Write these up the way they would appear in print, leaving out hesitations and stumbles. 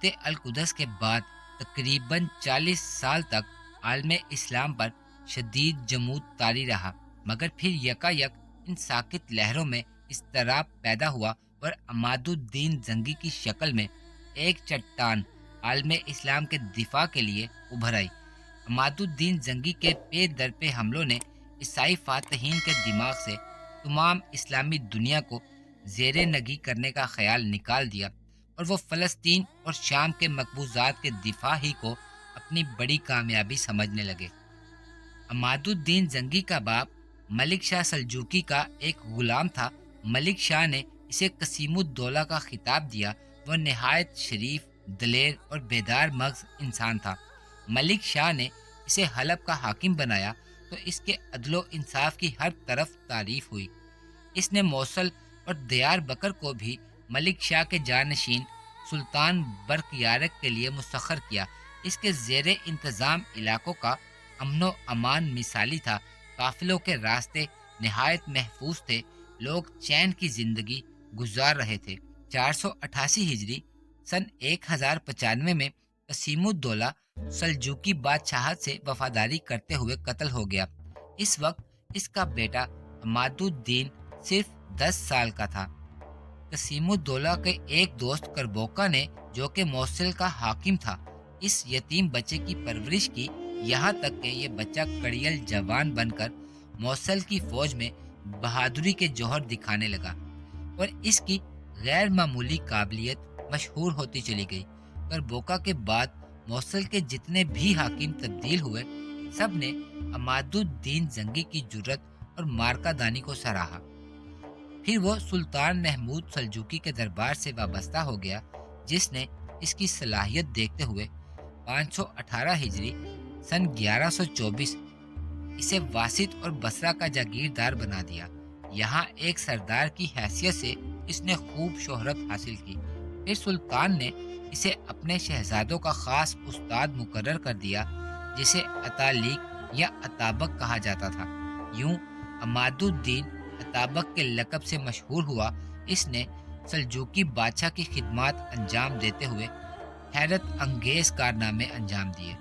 فتح القدس کے بعد تقریباً 40 سال تک عالم اسلام پر شدید جمود طاری رہا، مگر پھر یکا ان ساکت لہروں میں اضطراب پیدا ہوا اور عماد الدین زنگی کی شکل میں ایک چٹان عالم اسلام کے دفاع کے لیے ابھر آئی۔ عماد الدین زنگی کے پے در پے حملوں نے عیسائی فاتحین کے دماغ سے تمام اسلامی دنیا کو زیر نگی کرنے کا خیال نکال دیا، اور وہ فلسطین اور شام کے مقبوضات کے دفاع ہی کو اپنی بڑی کامیابی سمجھنے لگے۔ عماد الدین زنگی کا باپ ملک شاہ سلجوقی کا ایک غلام تھا۔ ملک شاہ نے اسے قسیم الدولہ کا خطاب دیا۔ وہ نہایت شریف، دلیر اور بیدار مغز انسان تھا۔ ملک شاہ نے اسے حلب کا حاکم بنایا تو اس کے عدل و انصاف کی ہر طرف تعریف ہوئی۔ اس نے موصل اور دیار بکر کو بھی ملک شاہ کے جانشین سلطان برق یارق کے لیے مسخر کیا۔ اس کے زیر انتظام علاقوں کا امن و امان مثالی تھا۔ قافلوں کے راستے نہایت محفوظ تھے، لوگ چین کی زندگی گزار رہے تھے۔ 488 ہجری سن 1095 میں قسیم الدولہ سلجوقی بادشاہت سے وفاداری کرتے ہوئے قتل ہو گیا۔ اس وقت اس کا بیٹا عماد الدین صرف 10 سال کا تھا۔ قسیم الدولہ کے ایک دوست کربوکا نے، جو کہ موصل کا حاکم تھا، اس یتیم بچے کی پرورش کی، یہاں تک کہ یہ بچہ کڑیل جوان بن کر موصل کی فوج میں بہادری کے جوہر دکھانے لگا، اور اس کی غیر معمولی قابلیت مشہور ہوتی چلی گئی۔ کربوکا کے بعد موصل کے جتنے بھی حاکم تبدیل ہوئے، سب نے عماد الدین زنگی کی جرت اور مارکہ دانی کو سراہا۔ پھر وہ سلطان محمود سلجوقی کے دربار سے وابستہ ہو گیا، جس نے اس کی صلاحیت دیکھتے ہوئے 518 ہجری سن 1124 اسے واسط اور بصرہ کا جاگیردار بنا دیا۔ یہاں ایک سردار کی حیثیت سے اس نے خوب شہرت حاصل کی۔ پھر سلطان نے اسے اپنے شہزادوں کا خاص استاد مقرر کر دیا، جسے اتالیق یا اتابک کہا جاتا تھا۔ یوں عماد الدین اتابک کے لقب سے مشہور ہوا۔ اس نے سلجوقی بادشاہ کی خدمات انجام دیتے ہوئے حیرت انگیز کارنامے انجام دیے۔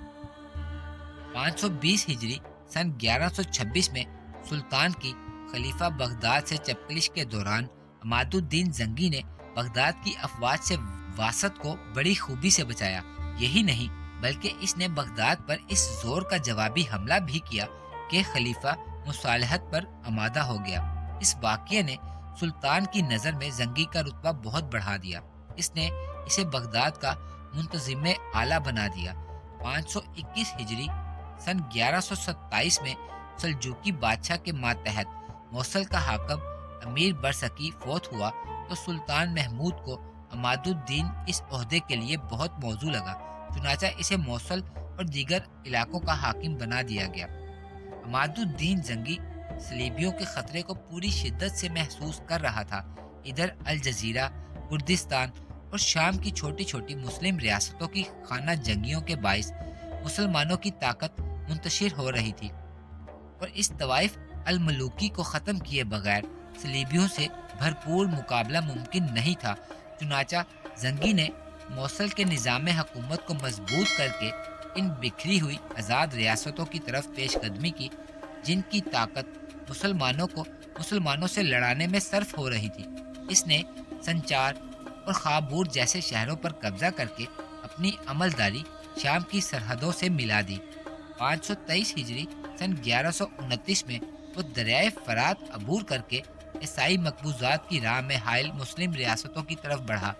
520 ہجری سن 1126 میں سلطان کی خلیفہ بغداد سے چپکلش کے دوران عماد الدین زنگی نے بغداد کی افواج سے واسط کو بڑی خوبی سے بچایا۔ یہی نہیں بلکہ اس نے بغداد پر اس زور کا جوابی حملہ بھی کیا کہ خلیفہ مصالحت پر آمادہ ہو گیا۔ اس واقعے نے سلطان کی نظر میں زنگی کا رتبہ بہت بڑھا دیا۔ اس نے اسے بغداد کا منتظم اعلیٰ بنا دیا۔ 521 ہجری سن 1127 میں سلجوقی بادشاہ کے ماتحت موصل کا حاکم امیر برسکی فوت ہوا تو سلطان محمود کو عماد الدین اس عہدے کے لیے بہت موزوں لگا، چنانچہ اسے موصل اور دیگر علاقوں کا حاکم بنا دیا گیا۔ عماد الدین زنگی صلیبیوں کے خطرے کو پوری شدت سے محسوس کر رہا تھا۔ ادھر الجزیرہ، کردستان اور شام کی چھوٹی چھوٹی مسلم ریاستوں کی خانہ جنگیوں کے باعث مسلمانوں کی طاقت منتشر ہو رہی تھی، اور اس طوائف الملوکی کو ختم کیے بغیر صلیبیوں سے بھرپور مقابلہ ممکن نہیں تھا۔ چنانچہ زنگی نے موصل کے نظام حکومت کو مضبوط کر کے ان بکھری ہوئی آزاد ریاستوں کی طرف پیش قدمی کی، جن کی طاقت مسلمانوں سے لڑانے میں صرف ہو رہی تھی۔ اس نے سنچار اور خابور جیسے شہروں پر قبضہ کر کے اپنی عملداری شام کی سرحدوں سے ملا دی۔ 523 ہجری سن 1129 میں وہ دریائے فرات عبور کر کے عیسائی مقبوضات کی راہ میں حائل مسلم ریاستوں کی طرف بڑھا۔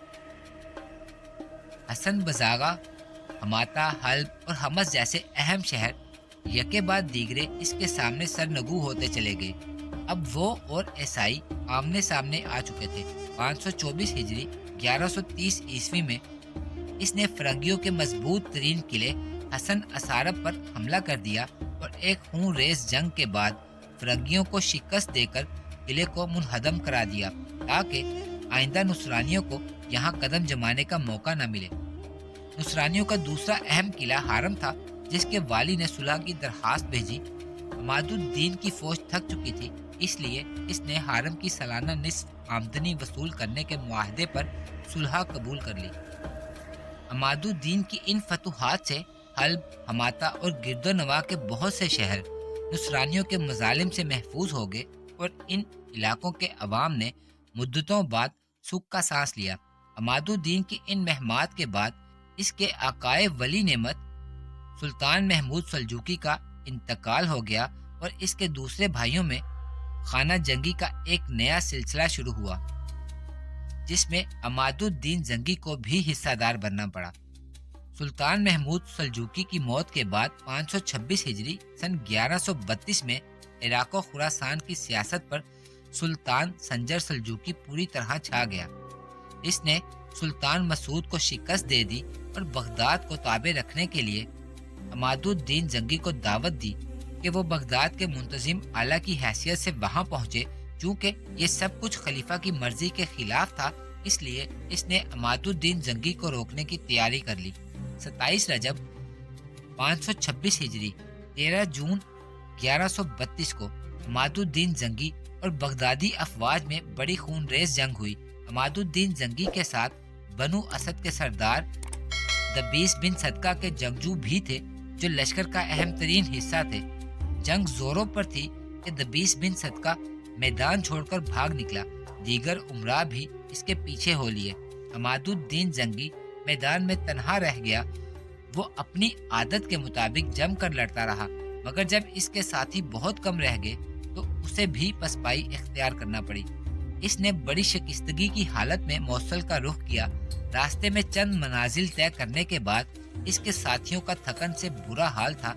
حسن بزاغہ، حماتہ، حلب اور حمص جیسے اہم شہر یکے بعد دیگرے اس کے سامنے سرنگو ہوتے چلے گئے۔ اب وہ اور عیسائی آمنے سامنے آ چکے تھے۔ 524 ہجری 1130 عیسوی میں اس نے فرنگیوں کے مضبوط ترین قلعے حسن اسارب پر حملہ کر دیا، اور ایک خون ریز جنگ کے بعد فرنگیوں کو شکست دے کر قلعے کو منہدم کرا دیا، تاکہ آئندہ نصرانیوں کو یہاں قدم جمانے کا موقع نہ ملے۔ نصرانیوں کا دوسرا اہم قلعہ حارم تھا، جس کے والی نے صلح کی درخواست بھیجی۔ عماد الدین کی فوج تھک چکی تھی، اس لیے اس نے حارم کی سالانہ نصف آمدنی وصول کرنے کے معاہدے پر صلح قبول کر لی۔ عماد الدین کی ان فتوحات سے حلب، حماتا اور گرد و نواح کے بہت سے شہر نصرانیوں کے مظالم سے محفوظ ہو گئے اور ان علاقوں کے عوام نے مدتوں بعد سکھ کا سانس لیا۔ عماد الدین کی ان مہمات کے بعد اس کے آقائے ولی نعمت سلطان محمود سلجوقی کا انتقال ہو گیا اور اس کے دوسرے بھائیوں میں خانہ جنگی کا ایک نیا سلسلہ شروع ہوا، جس میں عماد الدین زنگی کو بھی حصہ دار بننا پڑا۔ سلطان محمود سلجوقی کی موت کے بعد 526 ہجری سن 1132 میں عراق و خراسان کی سیاست پر سلطان سنجر سلجوقی پوری طرح چھا گیا۔ اس نے سلطان مسعود کو شکست دے دی اور بغداد کو تابع رکھنے کے لیے عماد الدین زنگی کو دعوت دی کہ وہ بغداد کے منتظم اعلیٰ کی حیثیت سے وہاں پہنچے۔ چونکہ یہ سب کچھ خلیفہ کی مرضی کے خلاف تھا، اس لیے اس نے عماد الدین زنگی کو روکنے کی تیاری کر لی۔ 27 رجب 526 ہجری 13 جون 1132 کو عماد الدین زنگی اور بغدادی افواج میں بڑی خون ریز جنگ ہوئی۔ عماد الدین زنگی کے ساتھ بنو اسد کے سردار دبیس بن صدقہ کے جنگجو بھی تھے، جو لشکر کا اہم ترین حصہ تھے۔ جنگ زوروں پر تھی کہ دبیس بن صدقہ میدان چھوڑ کر بھاگ نکلا، دیگر امراء بھی اس کے پیچھے ہو لیے۔ عماد الدین زنگی میدان میں تنہا رہ گیا۔ وہ اپنی عادت کے مطابق جم کر لڑتا رہا، مگر جب اس کے ساتھی بہت کم رہ گئے تو اسے بھی پسپائی اختیار کرنا پڑی۔ اس نے بڑی شکستگی کی حالت میں موصل کا رخ کیا۔ راستے میں چند منازل طے کرنے کے بعد اس کے ساتھیوں کا تھکن سے برا حال تھا۔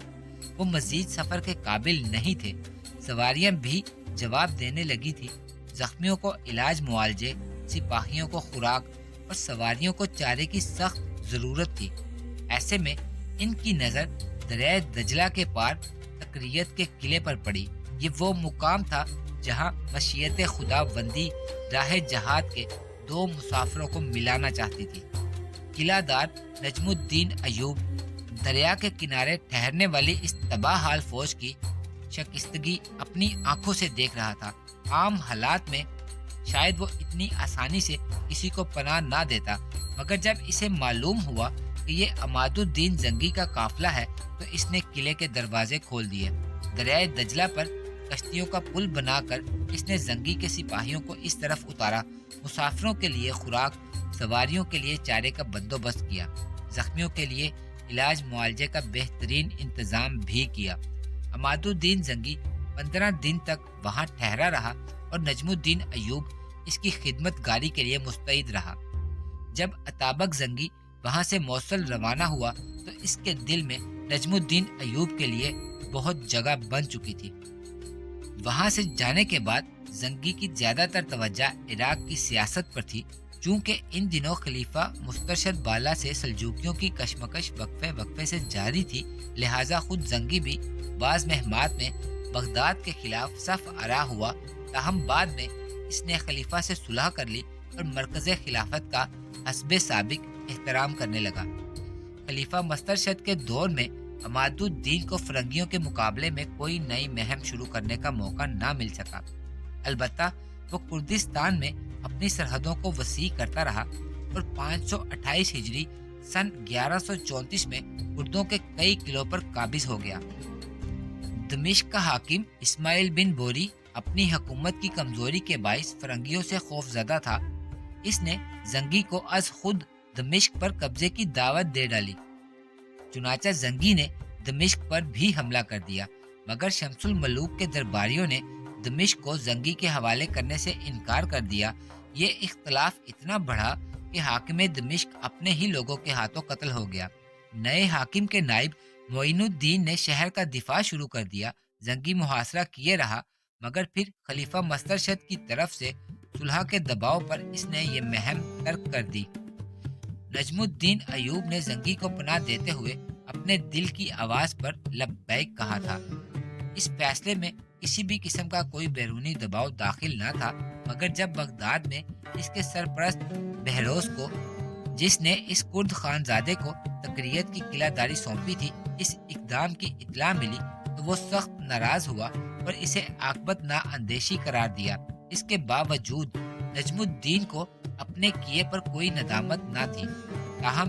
وہ مزید سفر کے قابل نہیں تھے۔ سواریاں بھی جواب دینے لگی تھی۔ زخمیوں کو علاج معالجے، سپاہیوں کو خوراک اور سواریوں کو چارے کی سخت ضرورت تھی۔ ایسے میں ان کی نظر دریائے دجلہ کے پار تکریت کے قلعے پر پڑی۔ یہ وہ مقام تھا جہاں مشیت خدا بندی راہ جہاد کے دو مسافروں کو ملانا چاہتی تھی۔ قلعہ دار نجم الدین ایوب دریا کے کنارے ٹھہرنے والی اس تباہ حال فوج کی شکستگی اپنی آنکھوں سے دیکھ رہا تھا۔ عام حالات میں شاید وہ اتنی آسانی سے کسی کو پناہ نہ دیتا، مگر جب اسے معلوم ہوا کہ یہ عماد الدین زنگی کا قافلہ ہے تو اس نے قلعے کے دروازے کھول دیے۔ دریائے دجلہ پر کشتیوں کا پل بنا کر اس نے زنگی کے سپاہیوں کو اس طرف اتارا، مسافروں کے لیے خوراک، سواریوں کے لیے چارے کا بندوبست کیا، زخمیوں کے لیے علاج معالجے کا بہترین انتظام بھی کیا۔ عماد الدین زنگی 15 دن تک وہاں ٹھہرا رہا اور نجم الدین ایوب اس کی خدمت گاری کے لیے مستعد رہا۔ جب اطابق زنگی وہاں سے موصل روانہ ہوا تو اس کے دل میں نجم الدین ایوب کے لیے بہت جگہ بن چکی تھی۔ وہاں سے جانے کے بعد زنگی کی زیادہ تر توجہ عراق کی سیاست پر تھی۔ چونکہ ان دنوں خلیفہ مسترشد بالا سے سلجوقیوں کی کشمکش وقفے وقفے سے جاری تھی، لہٰذا خود زنگی بھی بعض مہمات میں بغداد کے خلاف صف آرا ہوا۔ تاہم بعد میں اس نے خلیفہ سے صلح کر لی اور مرکز خلافت کا حسب سابق احترام کرنے لگا۔ خلیفہ مسترشد کے دور میں عماد الدین کو فرنگیوں کے مقابلے میں کوئی نئی مہم شروع کرنے کا موقع نہ مل سکا۔ البتہ وہ کردستان میں اپنی سرحدوں کو وسیع کرتا رہا اور 528 ہجری سن 1134 میں کردوں کے کئی قلعوں پر قابض ہو گیا۔ دمشق کا حاکم اسماعیل بن بوری اپنی حکومت کی کمزوری کے باعث فرنگیوں سے خوف زدہ تھا۔ اس نے زنگی کو از خود دمشق پر قبضے کی دعوت دے ڈالی۔ چنانچہ زنگی نے دمشق پر بھی حملہ کر دیا، مگر شمس الملوک کے درباریوں نے دمشق کو زنگی کے حوالے کرنے سے انکار کر دیا۔ یہ اختلاف اتنا بڑھا کہ حاکم دمشق اپنے ہی لوگوں کے ہاتھوں قتل ہو گیا۔ نئے حاکم کے نائب معین الدین نے شہر کا دفاع شروع کر دیا۔ زنگی محاصرہ کیے رہا، مگر پھر خلیفہ مسترشد کی طرف سے صلح کے دباؤ پر اس نے یہ مہم ترک کر دی۔ نجم الدین ایوب نے زنگی کو پناہ دیتے ہوئے اپنے دل کی آواز پر لبیک کہا تھا۔ اس فیصلے میں کسی بھی قسم کا کوئی بیرونی دباؤ داخل نہ تھا، مگر جب بغداد میں اس کے سرپرست بہروز کو، جس نے اس کرد خانزادے کو تکریت کی قلعہ داری سونپی تھی، اس اقدام کی اطلاع ملی تو وہ سخت ناراض ہوا اور اسے عاقبت نا اندیشی قرار دیا۔ اس کے باوجود نجم الدین کو اپنے کیے پر کوئی ندامت نہ تھی، تاہم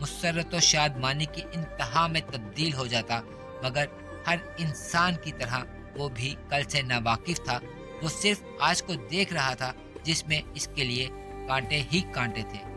مسرت و شادمانی کی انتہا میں تبدیل ہو جاتا، مگر ہر انسان کی طرح وہ بھی کل سے ناواقف تھا۔ وہ صرف آج کو دیکھ رہا تھا، جس میں اس کے لیے کانٹے ہی کانٹے تھے۔